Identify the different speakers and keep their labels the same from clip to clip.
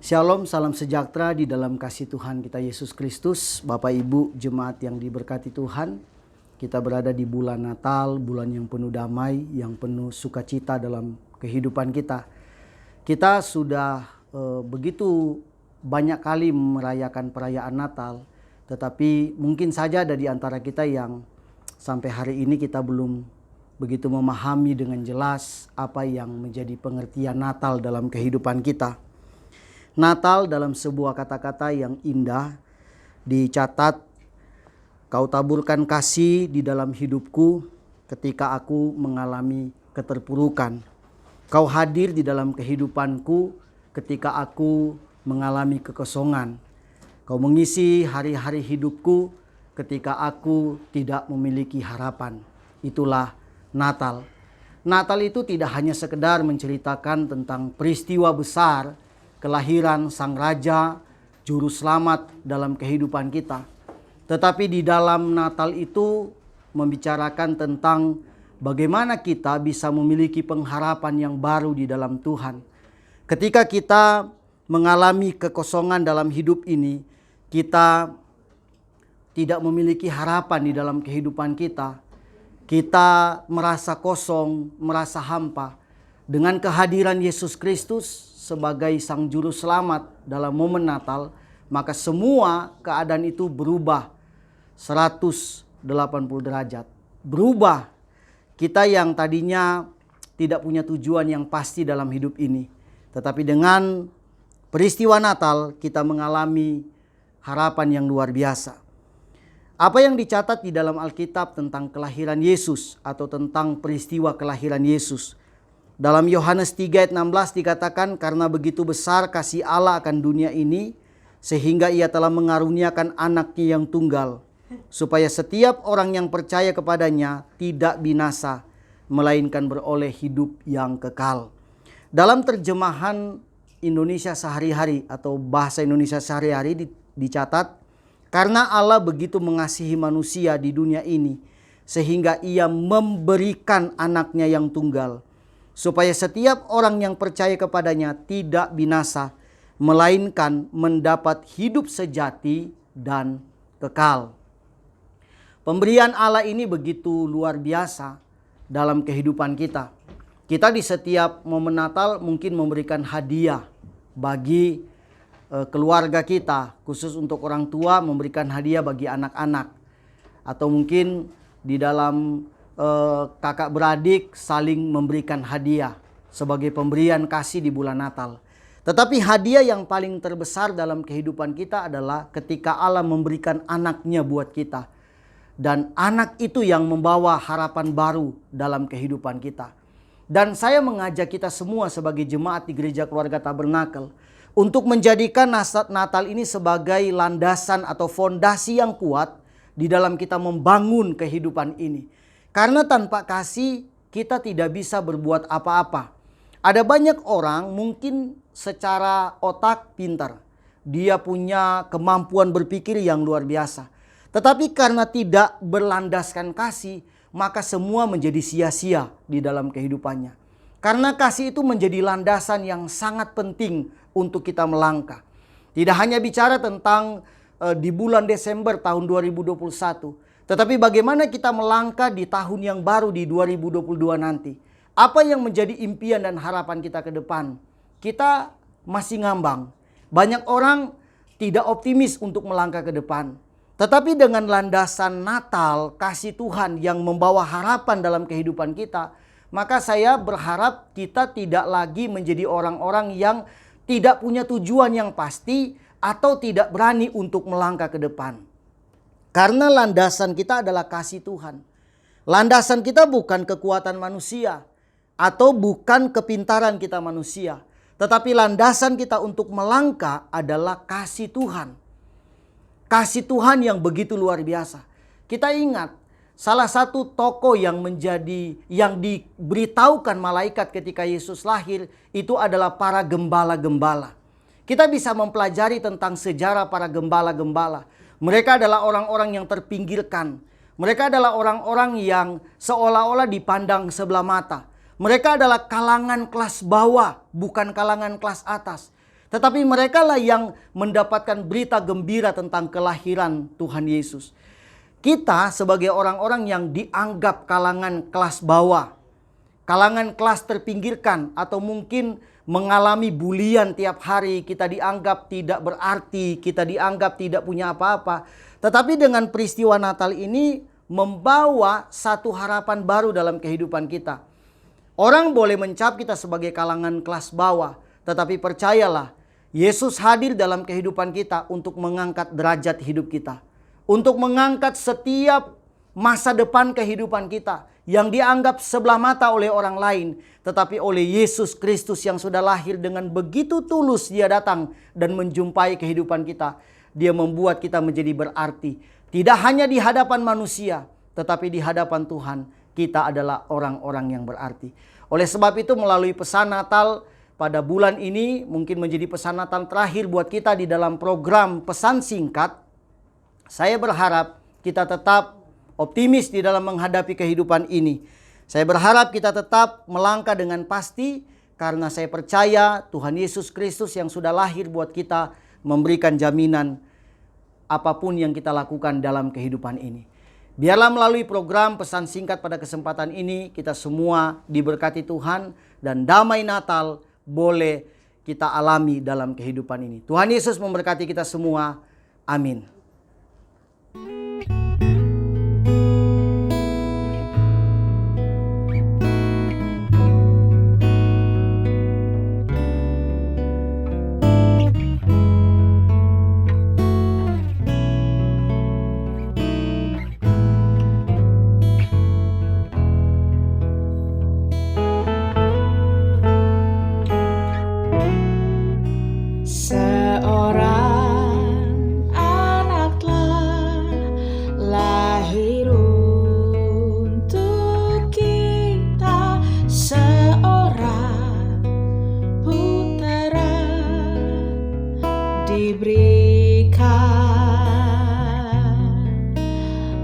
Speaker 1: Shalom, salam sejahtera di dalam kasih Tuhan kita Yesus Kristus. Bapak Ibu jemaat yang diberkati Tuhan, kita berada di bulan Natal, bulan yang penuh damai, yang penuh sukacita dalam kehidupan kita. Kita sudah begitu banyak kali merayakan perayaan Natal, tetapi mungkin saja ada di antara kita yang sampai hari ini kita belum begitu memahami dengan jelas apa yang menjadi pengertian Natal dalam kehidupan kita. Natal dalam sebuah kata-kata yang indah dicatat, kau taburkan kasih di dalam hidupku ketika aku mengalami keterpurukan. Kau hadir di dalam kehidupanku ketika aku mengalami kekosongan. Kau mengisi hari-hari hidupku ketika aku tidak memiliki harapan. Itulah Natal. Natal itu tidak hanya sekedar menceritakan tentang peristiwa besar, kelahiran Sang Raja, Juru Selamat dalam kehidupan kita. Tetapi di dalam Natal itu membicarakan tentang bagaimana kita bisa memiliki pengharapan yang baru di dalam Tuhan. Ketika kita mengalami kekosongan dalam hidup ini, kita tidak memiliki harapan di dalam kehidupan kita. Kita merasa kosong, merasa hampa. Dengan kehadiran Yesus Kristus sebagai Sang Juru Selamat dalam momen Natal, maka semua keadaan itu berubah 180 derajat. Berubah. Kita yang tadinya tidak punya tujuan yang pasti dalam hidup ini, tetapi dengan peristiwa Natal kita mengalami harapan yang luar biasa. Apa yang dicatat di dalam Alkitab tentang kelahiran Yesus atau tentang peristiwa kelahiran Yesus? Dalam Yohanes 3 ayat 16 dikatakan, karena begitu besar kasih Allah akan dunia ini, sehingga ia telah mengaruniakan anaknya yang tunggal, supaya setiap orang yang percaya kepadanya tidak binasa, melainkan beroleh hidup yang kekal. Dalam terjemahan Indonesia sehari-hari atau bahasa Indonesia sehari-hari dicatat, karena Allah begitu mengasihi manusia di dunia ini, sehingga ia memberikan anaknya yang tunggal, supaya setiap orang yang percaya kepadanya tidak binasa, melainkan mendapat hidup sejati dan kekal. Pemberian Allah ini begitu luar biasa dalam kehidupan kita. Kita di setiap momen Natal mungkin memberikan hadiah bagi keluarga kita, khusus untuk orang tua memberikan hadiah bagi anak-anak. Atau mungkin di dalam kakak beradik saling memberikan hadiah sebagai pemberian kasih di bulan Natal. Tetapi hadiah yang paling terbesar dalam kehidupan kita adalah ketika Allah memberikan anaknya buat kita. Dan anak itu yang membawa harapan baru dalam kehidupan kita. Dan saya mengajak kita semua sebagai jemaat di Gereja Keluarga Tabernakel untuk menjadikan Natal ini sebagai landasan atau fondasi yang kuat di dalam kita membangun kehidupan ini. Karena tanpa kasih kita tidak bisa berbuat apa-apa. Ada banyak orang mungkin secara otak pintar. Dia punya kemampuan berpikir yang luar biasa. Tetapi karena tidak berlandaskan kasih, maka semua menjadi sia-sia di dalam kehidupannya. Karena kasih itu menjadi landasan yang sangat penting untuk kita melangkah. Tidak hanya bicara tentang di bulan Desember tahun 2021. Tetapi bagaimana kita melangkah di tahun yang baru di 2022 nanti? Apa yang menjadi impian dan harapan kita ke depan? Kita masih ngambang. Banyak orang tidak optimis untuk melangkah ke depan. Tetapi dengan landasan Natal, kasih Tuhan yang membawa harapan dalam kehidupan kita, maka saya berharap kita tidak lagi menjadi orang-orang yang tidak punya tujuan yang pasti atau tidak berani untuk melangkah ke depan. Karena landasan kita adalah kasih Tuhan. Landasan kita bukan kekuatan manusia atau bukan kepintaran kita manusia. Tetapi landasan kita untuk melangkah adalah kasih Tuhan. Kasih Tuhan yang begitu luar biasa. Kita ingat salah satu tokoh yang diberitahukan malaikat ketika Yesus lahir itu adalah para gembala-gembala. Kita bisa mempelajari tentang sejarah para gembala-gembala. Mereka adalah orang-orang yang terpinggirkan. Mereka adalah orang-orang yang seolah-olah dipandang sebelah mata. Mereka adalah kalangan kelas bawah, bukan kalangan kelas atas. Tetapi mereka lah yang mendapatkan berita gembira tentang kelahiran Tuhan Yesus. Kita sebagai orang-orang yang dianggap kalangan kelas bawah, kalangan kelas terpinggirkan, atau mungkin mengalami bulian tiap hari, kita dianggap tidak berarti, kita dianggap tidak punya apa-apa. Tetapi dengan peristiwa Natal ini membawa satu harapan baru dalam kehidupan kita. Orang boleh mencap kita sebagai kalangan kelas bawah, tetapi percayalah, Yesus hadir dalam kehidupan kita untuk mengangkat derajat hidup kita, untuk mengangkat setiap masa depan kehidupan kita yang dianggap sebelah mata oleh orang lain, tetapi oleh Yesus Kristus yang sudah lahir dengan begitu tulus dia datang dan menjumpai kehidupan kita. Dia membuat kita menjadi berarti. Tidak hanya di hadapan manusia, tetapi di hadapan Tuhan kita adalah orang-orang yang berarti. Oleh sebab itu melalui pesan Natal pada bulan ini mungkin menjadi pesan Natal terakhir buat kita di dalam program pesan singkat. Saya berharap kita tetap optimis di dalam menghadapi kehidupan ini. Saya berharap kita tetap melangkah dengan pasti karena saya percaya Tuhan Yesus Kristus yang sudah lahir buat kita memberikan jaminan apapun yang kita lakukan dalam kehidupan ini. Biarlah melalui program pesan singkat pada kesempatan ini kita semua diberkati Tuhan dan damai Natal boleh kita alami dalam kehidupan ini. Tuhan Yesus memberkati kita semua. Amin.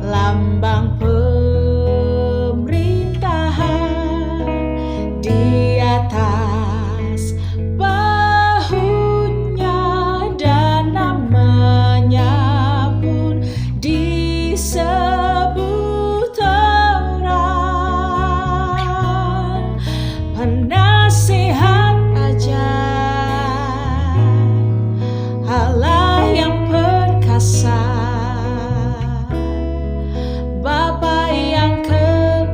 Speaker 2: Lambang pemerintahan di atas bahunya dan namanya pun disebut orang penasihat ajaib, Allah yang perkasa, Bapa yang kekal,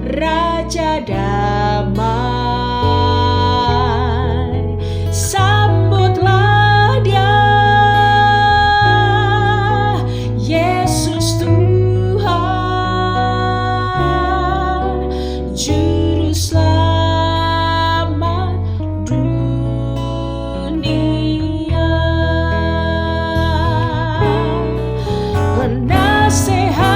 Speaker 2: Raja damai, sambutlah Dia, Yesus Tuhan, Juru Selamat dunia. Penasehat